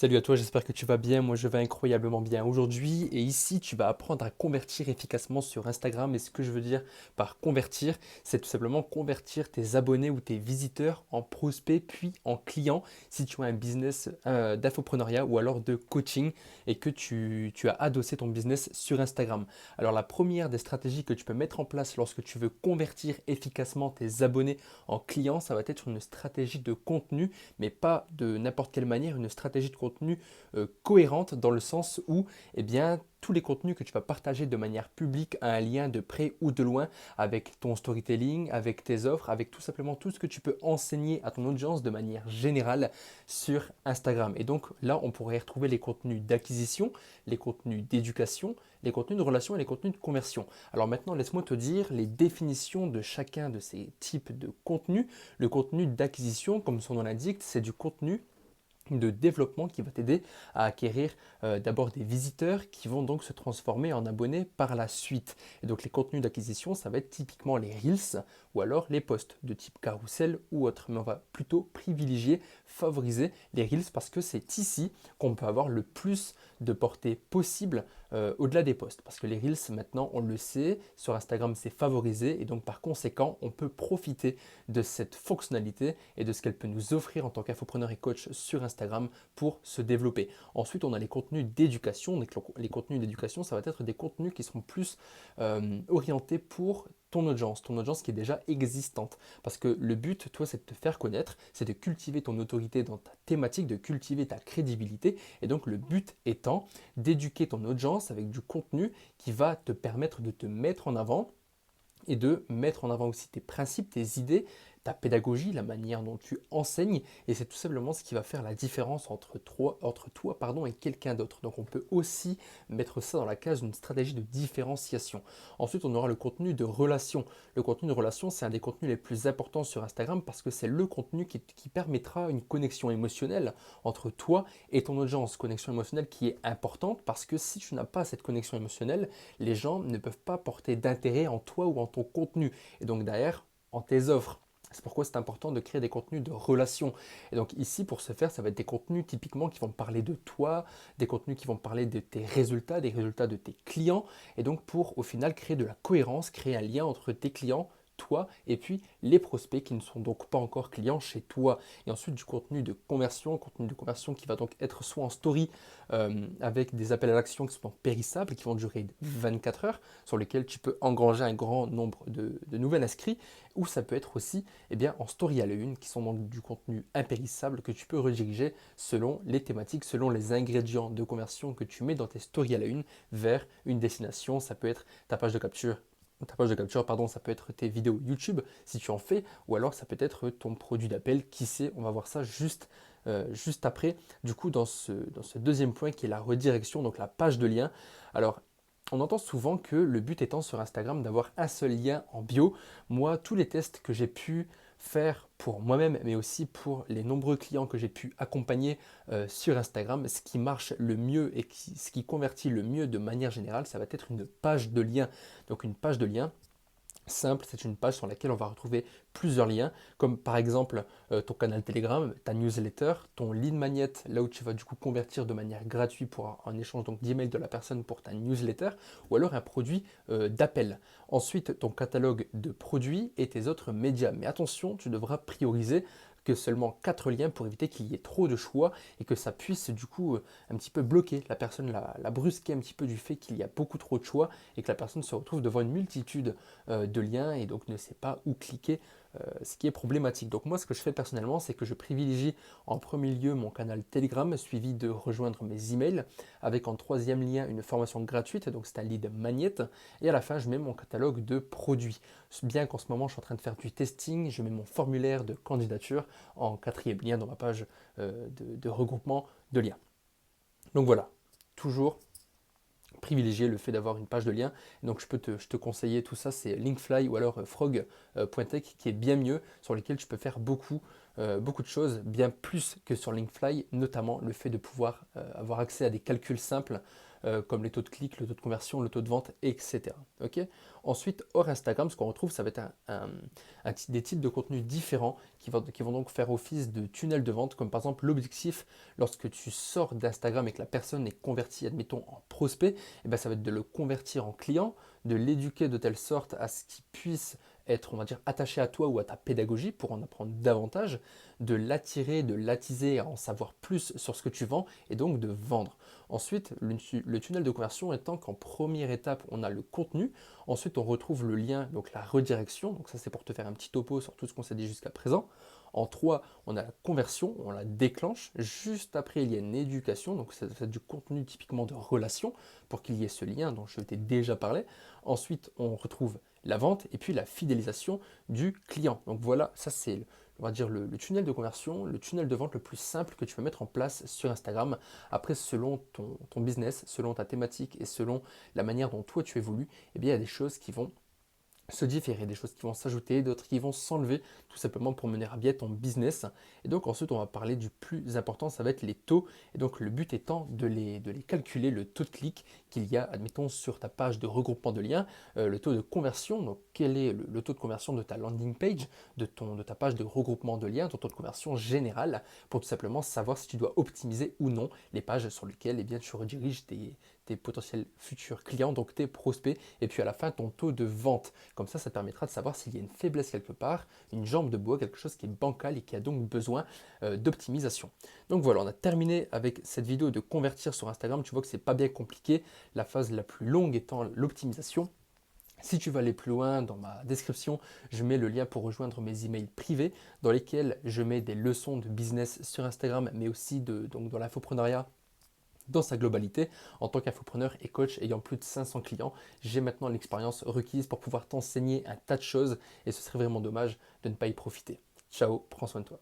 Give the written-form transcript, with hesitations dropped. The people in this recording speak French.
Salut à toi, j'espère que tu vas bien. Moi, je vais incroyablement bien aujourd'hui. Et ici, tu vas apprendre à convertir efficacement sur Instagram. Et ce que je veux dire par convertir, c'est tout simplement convertir tes abonnés ou tes visiteurs en prospects puis en clients si tu as un business d'infopreneuriat ou alors de coaching et que tu as adossé ton business sur Instagram. Alors, la première des stratégies que tu peux mettre en place lorsque tu veux convertir efficacement tes abonnés en clients, ça va être une stratégie de contenu mais pas de n'importe quelle manière, une stratégie de contenu cohérente dans le sens où eh bien, tous les contenus que tu vas partager de manière publique a un lien de près ou de loin avec ton storytelling, avec tes offres, avec tout simplement tout ce que tu peux enseigner à ton audience de manière générale sur Instagram. Et donc là, on pourrait retrouver les contenus d'acquisition, les contenus d'éducation, les contenus de relation et les contenus de conversion. Alors maintenant, laisse-moi te dire les définitions de chacun de ces types de contenus. Le contenu d'acquisition, comme son nom l'indique, c'est du contenu de développement qui va t'aider à acquérir d'abord des visiteurs qui vont donc se transformer en abonnés par la suite. Et donc les contenus d'acquisition, ça va être typiquement les Reels ou alors les posts de type carrousel ou autre. Mais on va plutôt privilégier, favoriser les Reels parce que c'est ici qu'on peut avoir le plus de portée possible au-delà des posts. Parce que les Reels, maintenant, on le sait, sur Instagram, c'est favorisé et donc par conséquent, on peut profiter de cette fonctionnalité et de ce qu'elle peut nous offrir en tant qu'infopreneur et coach sur Instagram pour se développer. Ensuite, on a les contenus d'éducation. Les contenus d'éducation, ça va être des contenus qui seront plus orientés pour ton audience qui est déjà existante. Parce que le but, toi, c'est de te faire connaître, c'est de cultiver ton autorité dans ta thématique, de cultiver ta crédibilité. Et donc, le but étant d'éduquer ton audience avec du contenu qui va te permettre de te mettre en avant et de mettre en avant aussi tes principes, tes idées, ta pédagogie, la manière dont tu enseignes. Et c'est tout simplement ce qui va faire la différence entre toi et quelqu'un d'autre. Donc on peut aussi mettre ça dans la case d'une stratégie de différenciation. Ensuite, on aura le contenu de relation. Le contenu de relation, c'est un des contenus les plus importants sur Instagram parce que c'est le contenu qui permettra une connexion émotionnelle entre toi et ton audience. Connexion émotionnelle qui est importante parce que si tu n'as pas cette connexion émotionnelle, les gens ne peuvent pas porter d'intérêt en toi ou en ton contenu. Et donc derrière, en tes offres. C'est pourquoi c'est important de créer des contenus de relation. Et donc ici, pour ce faire, ça va être des contenus typiquement qui vont parler de toi, des contenus qui vont parler de tes résultats, des résultats de tes clients. Et donc pour au final créer de la cohérence, créer un lien entre tes clients, toi et puis les prospects qui ne sont donc pas encore clients chez toi. Et ensuite du contenu de conversion qui va donc être soit en story avec des appels à l'action qui sont périssables, qui vont durer 24 heures, sur lesquels tu peux engranger un grand nombre de nouvelles inscrits, ou ça peut être aussi en story à la une, qui sont donc du contenu impérissable que tu peux rediriger selon les thématiques, selon les ingrédients de conversion que tu mets dans tes stories à la une vers une destination. Ça peut être ta page de capture, pardon, ça peut être tes vidéos YouTube si tu en fais, ou alors ça peut être ton produit d'appel, qui sait, on va voir ça juste après, du coup dans ce deuxième point qui est la redirection, donc la page de lien. Alors on entend souvent que le but étant sur Instagram d'avoir un seul lien en bio. Moi, tous les tests que j'ai pu faire pour moi-même, mais aussi pour les nombreux clients que j'ai pu accompagner sur Instagram, ce qui marche le mieux et ce qui convertit le mieux de manière générale, ça va être une page de lien. Donc une page de lien, simple, c'est une page sur laquelle on va retrouver plusieurs liens, comme par exemple ton canal Telegram, ta newsletter, ton lead magnet, là où tu vas du coup convertir de manière gratuite pour un échange donc d'email de la personne pour ta newsletter, ou alors un produit d'appel. Ensuite, ton catalogue de produits et tes autres médias. Mais attention, tu devras prioriser que seulement 4 liens pour éviter qu'il y ait trop de choix et que ça puisse du coup un petit peu bloquer la personne, la brusquer un petit peu du fait qu'il y a beaucoup trop de choix et que la personne se retrouve devant une multitude de liens et donc ne sait pas où cliquer, ce qui est problématique. Donc moi, ce que je fais personnellement, c'est que je privilégie en premier lieu mon canal Telegram, suivi de rejoindre mes emails, avec en troisième lien une formation gratuite, donc c'est un lead magnet, et à la fin, je mets mon catalogue de produits. Bien qu'en ce moment, je suis en train de faire du testing, je mets mon formulaire de candidature en quatrième lien dans ma page de regroupement de liens. Donc voilà, toujours privilégier le fait d'avoir une page de lien. Donc je te conseiller tout ça, c'est Linkfly ou alors frog.tech qui est bien mieux, sur lequel tu peux faire beaucoup de choses, bien plus que sur Linkfly, notamment le fait de pouvoir avoir accès à des calculs simples comme les taux de clic, le taux de conversion, le taux de vente, etc. Ok. Ensuite, hors Instagram, ce qu'on retrouve, ça va être des types de contenus différents qui vont donc faire office de tunnel de vente, comme par exemple l'objectif, lorsque tu sors d'Instagram et que la personne est convertie, admettons, en prospect, et ben, ça va être de le convertir en client, de l'éduquer de telle sorte à ce qu'il puisse être, on va dire, attaché à toi ou à ta pédagogie pour en apprendre davantage, de l'attirer, de l'attiser à en savoir plus sur ce que tu vends et donc de vendre. Ensuite, le tunnel de conversion étant qu'en première étape, on a le contenu. Ensuite, on retrouve le lien, donc la redirection. Donc ça, c'est pour te faire un petit topo sur tout ce qu'on s'est dit jusqu'à présent. En 3, on a la conversion, on la déclenche. Juste après, il y a une éducation, donc c'est du contenu typiquement de relation pour qu'il y ait ce lien dont je t'ai déjà parlé. Ensuite, on retrouve la vente et puis la fidélisation du client. Donc voilà, ça c'est, on va dire, le tunnel de conversion, le tunnel de vente le plus simple que tu peux mettre en place sur Instagram. Après, selon ton business, selon ta thématique et selon la manière dont toi tu évolues, eh bien, il y a des choses qui vont se différer, des choses qui vont s'ajouter, d'autres qui vont s'enlever, tout simplement pour mener à bien ton business. Et donc ensuite, on va parler du plus important, ça va être les taux. Et donc le but étant de les calculer, le taux de clic qu'il y a, admettons, sur ta page de regroupement de liens, le taux de conversion, donc quel est le taux de conversion de ta landing page, de ta page de regroupement de liens, ton taux de conversion général, pour tout simplement savoir si tu dois optimiser ou non les pages sur lesquelles eh bien, tu rediriges tes potentiels futurs clients, donc tes prospects, et puis à la fin ton taux de vente. Comme ça te permettra de savoir s'il y a une faiblesse quelque part, une jambe de bois, quelque chose qui est bancal et qui a donc besoin d'optimisation. Donc voilà, on a terminé avec cette vidéo de convertir sur Instagram. Tu vois que c'est pas bien compliqué. La phase la plus longue étant l'optimisation. Si tu veux aller plus loin, dans ma description, je mets le lien pour rejoindre mes emails privés dans lesquels je mets des leçons de business sur Instagram, mais aussi donc dans l'infoprenariat dans sa globalité. En tant qu'infopreneur et coach ayant plus de 500 clients, j'ai maintenant l'expérience requise pour pouvoir t'enseigner un tas de choses et ce serait vraiment dommage de ne pas y profiter. Ciao, prends soin de toi.